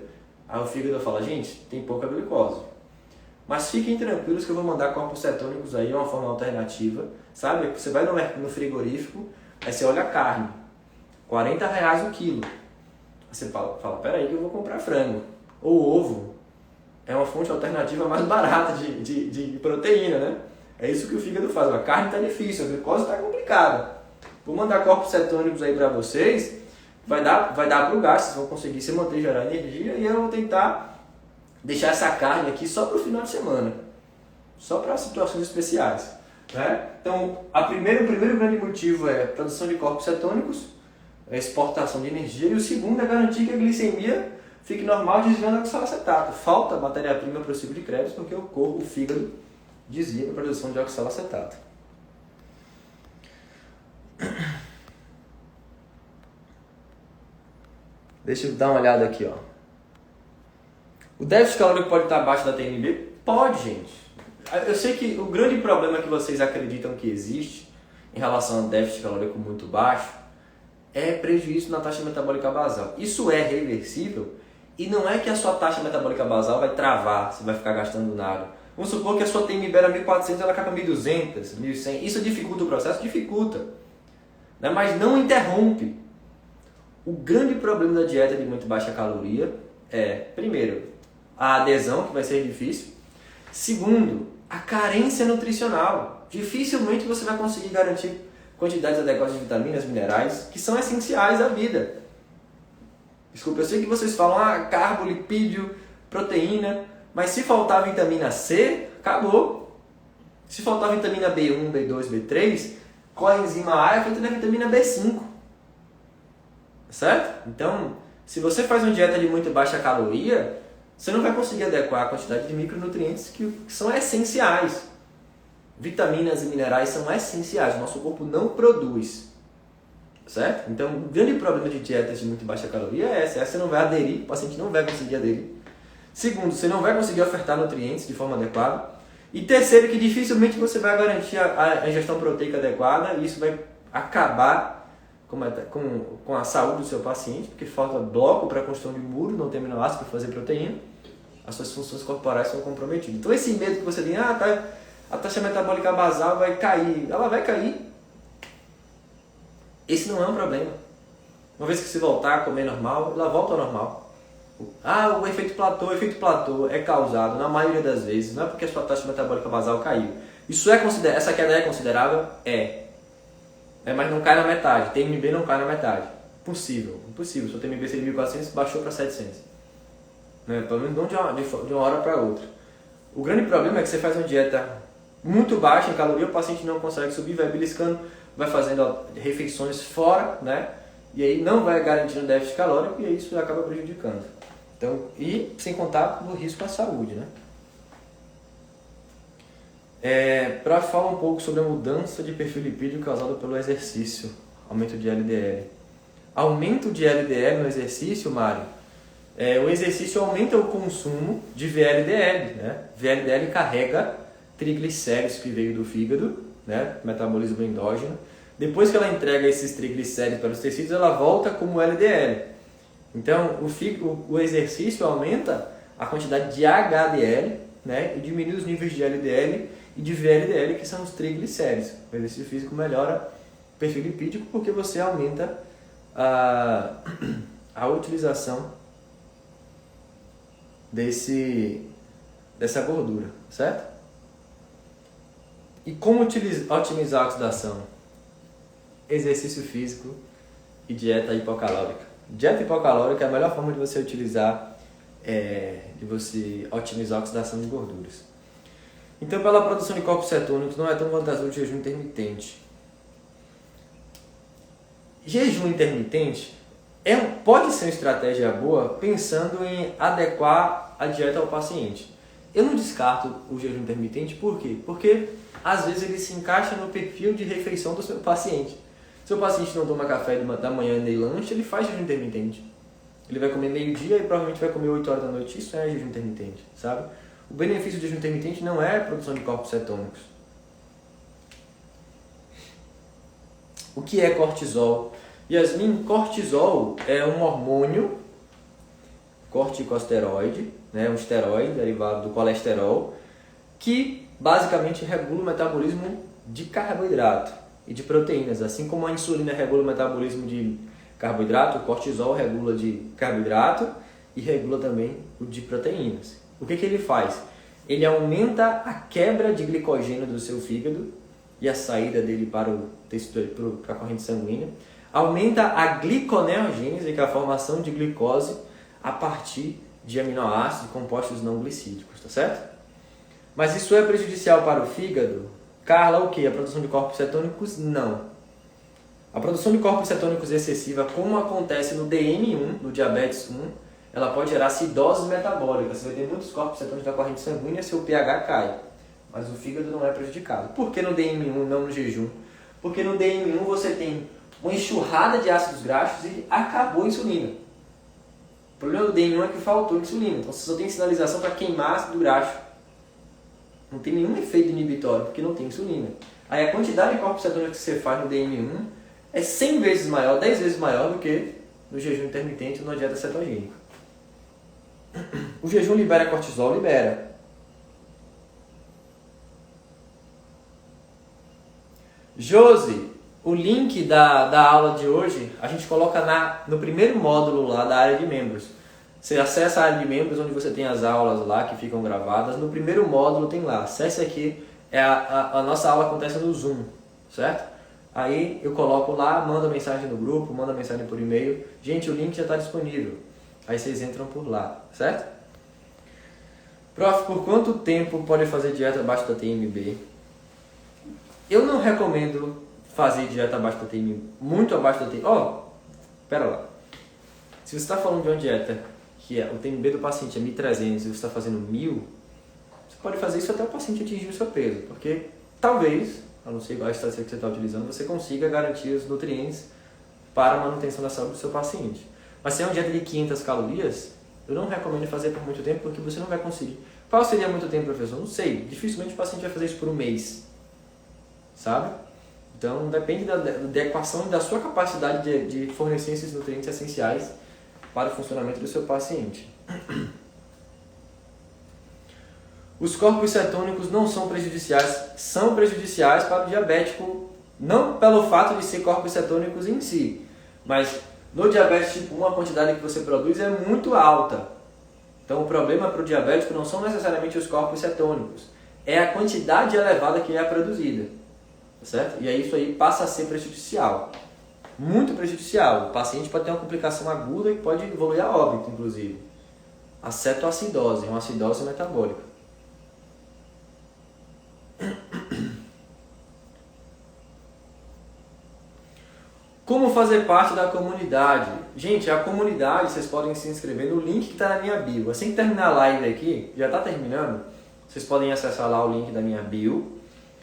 Aí o fígado fala, gente, tem pouca glicose. Mas fiquem tranquilos que eu vou mandar corpos cetônicos aí, uma forma alternativa. Sabe? Você vai no frigorífico, aí você olha a carne, R$40 o quilo. Aí você fala, peraí que eu vou comprar frango. Ou ovo. É uma fonte alternativa mais barata de proteína, né? É isso que o fígado faz. A carne está difícil, a glicose está complicada. Vou mandar corpos cetônicos aí para vocês. Vai dar para o gasto, vocês vão conseguir se manter e gerar energia. E eu vou tentar deixar essa carne aqui só para o final de semana. Só para situações especiais. Né? Então, o primeiro grande motivo é a produção de corpos cetônicos, a exportação de energia. E o segundo é garantir que a glicemia fique normal desviando oxalacetato. Falta matéria-prima para o ciclo de Krebs porque o fígado desvia para a produção de oxalacetato. Deixa eu dar uma olhada aqui, ó. O déficit calórico pode estar abaixo da TNB? Pode, gente. Eu sei que o grande problema que vocês acreditam que existe em relação ao déficit calórico muito baixo é prejuízo na taxa metabólica basal. Isso é reversível e não é que a sua taxa metabólica basal vai travar, você vai ficar gastando nada. Vamos supor que a sua TNB era 1.400, ela cai para 1.200, 1.100. Isso dificulta o processo? Dificulta. Né? Mas não interrompe. O grande problema da dieta de muito baixa caloria é, primeiro, a adesão, que vai ser difícil. Segundo, a carência nutricional. Dificilmente você vai conseguir garantir quantidades adequadas de vitaminas, minerais, que são essenciais à vida. Desculpa, eu sei que vocês falam carbo, lipídio, proteína, mas se faltar vitamina C, acabou. Se faltar vitamina B1, B2, B3, coenzima A é feita da vitamina B5. Certo? Então, se você faz uma dieta de muito baixa caloria, você não vai conseguir adequar a quantidade de micronutrientes que são essenciais. Vitaminas e minerais são essenciais, o nosso corpo não produz. Certo? Então, o grande problema de dietas de muito baixa caloria é essa. Você não vai aderir, o paciente não vai conseguir aderir. Segundo, você não vai conseguir ofertar nutrientes de forma adequada. E terceiro, que dificilmente você vai garantir a ingestão proteica adequada e isso vai acabar com a saúde do seu paciente, porque falta bloco para a construção de muro, não tem aminoácido para fazer proteína, as suas funções corporais são comprometidas. Então esse medo que você tem, a taxa metabólica basal vai cair, ela vai cair. Esse não é um problema. Uma vez que você voltar a comer normal, ela volta ao normal. O efeito platô é causado, na maioria das vezes, não é porque a sua taxa metabólica basal caiu. Essa queda é considerável? Mas não cai na metade. TMB não cai na metade. Impossível. Sua TMB seria 1.400, baixou para 700. Pelo menos não de uma hora para outra. O grande problema é que você faz uma dieta muito baixa em caloria, o paciente não consegue subir, vai beliscando, vai fazendo refeições fora, né? E aí não vai garantindo déficit calórico e aí isso acaba prejudicando. Então, e sem contar no risco à saúde, né? Para falar um pouco sobre a mudança de perfil lipídico causada pelo exercício, aumento de LDL. Aumento de LDL no exercício, Mário, o exercício aumenta o consumo de VLDL, né? VLDL carrega triglicéridos que veio do fígado, né? Metabolismo endógeno. Depois que ela entrega esses triglicéridos para os tecidos, ela volta como LDL. Então, o exercício aumenta a quantidade de HDL, né? E diminui os níveis de LDL e de VLDL, que são os triglicéridos. O exercício físico melhora o perfil lipídico porque você aumenta a utilização dessa gordura, certo? E como otimizar a oxidação? Exercício físico e dieta hipocalórica. Dieta hipocalórica é a melhor forma de você utilizar, de você otimizar a oxidação de gorduras. Então, pela produção de corpos cetônicos, não é tão vantajoso o jejum intermitente. Jejum intermitente pode ser uma estratégia boa pensando em adequar a dieta ao paciente. Eu não descarto o jejum intermitente, por quê? Porque às vezes ele se encaixa no perfil de refeição do seu paciente. Se o paciente não toma café da manhã nem lanche, ele faz jejum intermitente. Ele vai comer meio-dia e provavelmente vai comer 8 horas da noite. Isso é jejum intermitente, sabe? O benefício do jejum intermitente não é a produção de corpos cetônicos. O que é cortisol? Yasmin, cortisol é um hormônio corticosteroide, né, um esteroide derivado do colesterol, que basicamente regula o metabolismo de carboidrato e de proteínas. Assim como a insulina regula o metabolismo de carboidrato, o cortisol regula de carboidrato e regula também o de proteínas. O que ele faz? Ele aumenta a quebra de glicogênio do seu fígado e a saída dele para a corrente sanguínea. Aumenta a gliconeogênese, que é a formação de glicose a partir de aminoácidos e compostos não glicídicos, tá certo? Mas isso é prejudicial para o fígado? Carla, o que? A produção de corpos cetônicos? Não. A produção de corpos cetônicos excessiva, como acontece no DM1, no diabetes 1, ela pode gerar acidose metabólica. Você vai ter muitos corpos cetônicos na corrente sanguínea, seu pH cai. Mas o fígado não é prejudicado. Por que no DM1, não no jejum? Porque no DM1 você tem uma enxurrada de ácidos graxos e acabou a insulina. O problema do DM1 é que faltou insulina. Então você só tem sinalização para queimar ácido graxo. Não tem nenhum efeito inibitório, porque não tem insulina. Aí a quantidade de corpos cetônicos que você faz no DM1 é 100 vezes maior, 10 vezes maior do que no jejum intermitente ou na dieta cetogênica. O jejum libera cortisol? Libera. Josi, o link da aula de hoje a gente coloca no primeiro módulo lá da área de membros. Você acessa a área de membros onde você tem as aulas lá que ficam gravadas. No primeiro módulo tem lá. Acesse aqui. A nossa aula acontece no Zoom, certo? Aí eu coloco lá, mando mensagem no grupo, mando mensagem por e-mail. Gente, o link já está disponível. Aí vocês entram por lá, certo? Prof, por quanto tempo pode fazer dieta abaixo da TMB? Eu não recomendo fazer dieta abaixo da TMB, muito abaixo da TMB. Pera lá. Se você está falando de uma dieta que o TMB do paciente é 1.300 e você está fazendo 1.000, você pode fazer isso até o paciente atingir o seu peso, porque talvez, a não ser qual a estratégia que você está utilizando, você consiga garantir os nutrientes para a manutenção da saúde do seu paciente. Mas se é uma dieta de 500 calorias, eu não recomendo fazer por muito tempo, porque você não vai conseguir. Qual seria muito tempo, professor? Não sei. Dificilmente o paciente vai fazer isso por um mês. Sabe? Então depende da equação e da sua capacidade de fornecer esses nutrientes essenciais para o funcionamento do seu paciente. Os corpos cetônicos não são prejudiciais para o diabético, não pelo fato de ser corpos cetônicos em si, mas no diabetes tipo 1 a quantidade que você produz é muito alta. Então o problema para o diabético não são necessariamente os corpos cetônicos, é a quantidade elevada que é produzida, certo? E aí isso aí passa a ser prejudicial, muito prejudicial. O paciente pode ter uma complicação aguda e pode evoluir a óbito, inclusive. A cetoacidose, uma acidose metabólica. Como fazer parte da comunidade? Gente, a comunidade, vocês podem se inscrever no link que está na minha bio. Assim que terminar a live aqui, já está terminando, vocês podem acessar lá o link da minha bio.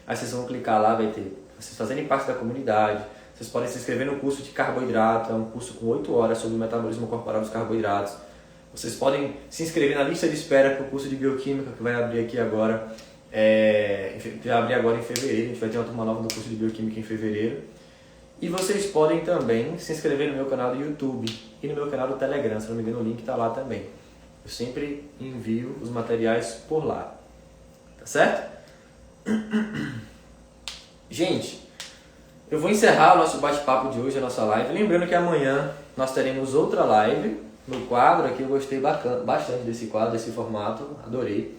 Aí vocês vão clicar lá, vai ter vocês fazerem parte da comunidade. Vocês podem se inscrever no curso de carboidrato, é um curso com 8 horas sobre o metabolismo corporal dos carboidratos. Vocês podem se inscrever na lista de espera para o curso de bioquímica que vai abrir aqui agora. Vai abrir agora em fevereiro, a gente vai ter uma turma nova no curso de bioquímica em fevereiro. E vocês podem também se inscrever no meu canal do YouTube e no meu canal do Telegram, se não me engano o link está lá também. Eu sempre envio os materiais por lá, tá certo? Gente, eu vou encerrar o nosso bate-papo de hoje, a nossa live. Lembrando que amanhã nós teremos outra live no quadro aqui. Eu gostei bastante desse quadro, desse formato, adorei.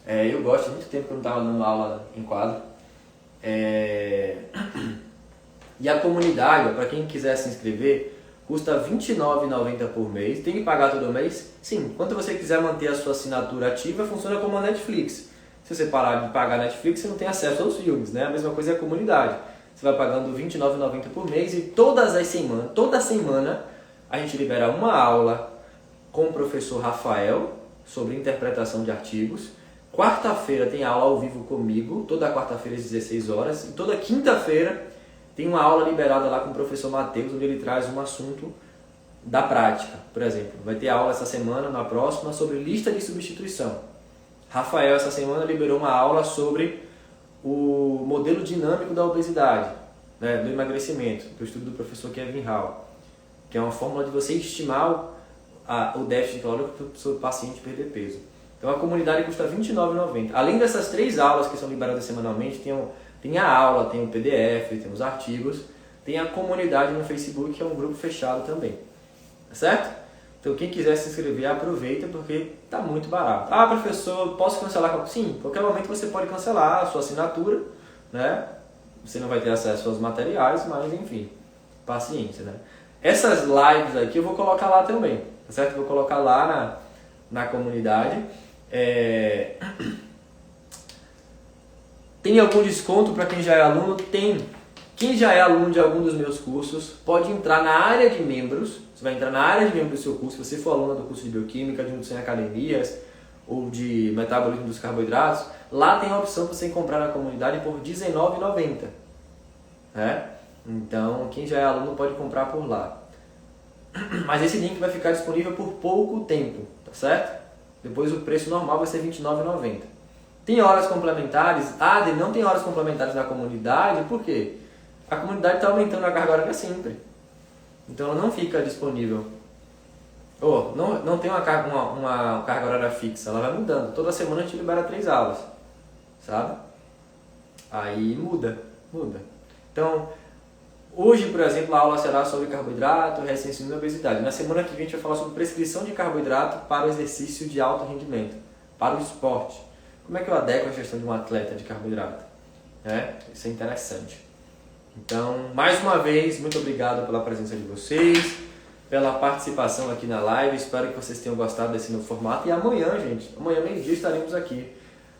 Eu gosto, há muito tempo que eu não estava dando aula em quadro. E a comunidade, para quem quiser se inscrever, custa R$ 29,90 por mês. Tem que pagar todo mês? Sim. Enquanto você quiser manter a sua assinatura ativa, funciona como a Netflix. Se você parar de pagar a Netflix, você não tem acesso aos filmes, né? A mesma coisa é a comunidade. Você vai pagando R$ 29,90 por mês e toda semana a gente libera uma aula com o professor Rafael sobre interpretação de artigos. Quarta-feira tem aula ao vivo comigo, toda quarta-feira às 16 horas. E toda quinta-feira tem uma aula liberada lá com o professor Matheus, onde ele traz um assunto da prática. Por exemplo, vai ter aula essa semana, na próxima, sobre lista de substituição. Rafael, essa semana, liberou uma aula sobre o modelo dinâmico da obesidade, né, do emagrecimento, do estudo do professor Kevin Hall, que é uma fórmula de você estimar o déficit calórico para o seu paciente perder peso. Então a comunidade custa R$ 29,90. Além dessas 3 aulas que são liberadas semanalmente, tem a aula, tem o PDF, tem os artigos, tem a comunidade no Facebook, que é um grupo fechado também. Certo? Então quem quiser se inscrever, aproveita porque está muito barato. Ah, professor, posso cancelar? Sim, qualquer momento você pode cancelar a sua assinatura, né? Você não vai ter acesso aos materiais, mas enfim, paciência, né? Essas lives aqui eu vou colocar lá também, tá certo? Vou colocar lá na comunidade. Tem algum desconto para quem já é aluno? Tem. Quem já é aluno de algum dos meus cursos pode entrar na área de membros. Você vai entrar na área de membros do seu curso. Se você for aluna do curso de Bioquímica, de Nutrição em Academias ou de Metabolismo dos Carboidratos, lá tem a opção para você comprar na comunidade por R$19,90. Né? Então, quem já é aluno pode comprar por lá. Mas esse link vai ficar disponível por pouco tempo, tá certo? Depois o preço normal vai ser R$29,90. Tem horas complementares? Não tem horas complementares na comunidade, por quê? A comunidade está aumentando a carga horária sempre. Então ela não fica disponível. Não tem uma carga horária fixa, ela vai mudando. Toda semana a gente libera 3 aulas, sabe? Aí muda. Então, hoje, por exemplo, a aula será sobre carboidrato, resistência insulina e obesidade. Na semana que vem a gente vai falar sobre prescrição de carboidrato para o exercício de alto rendimento, para o esporte. Como é que eu adequo a gestão de um atleta de carboidrato? Isso é interessante. Então, mais uma vez, muito obrigado pela presença de vocês, pela participação aqui na live. Espero que vocês tenham gostado desse novo formato. E amanhã, gente, meio-dia estaremos aqui.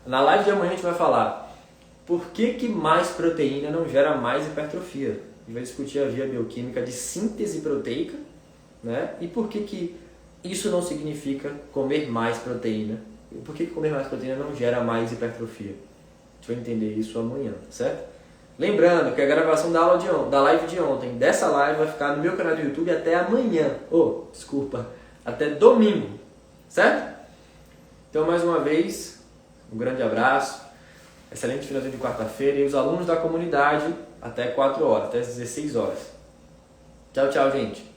Na live de amanhã a gente vai falar por que mais proteína não gera mais hipertrofia. A gente vai discutir a via bioquímica de síntese proteica, né? E por que isso não significa comer mais proteína. E por que comer mais proteína não gera mais hipertrofia. A gente vai entender isso amanhã, certo? Lembrando que a gravação da live de ontem, dessa live, vai ficar no meu canal do YouTube até amanhã. Até domingo. Certo? Então, mais uma vez, um grande abraço. Excelente finalzinho de quarta-feira. E os alunos da comunidade até 4 horas, até 16 horas. Tchau, tchau, gente.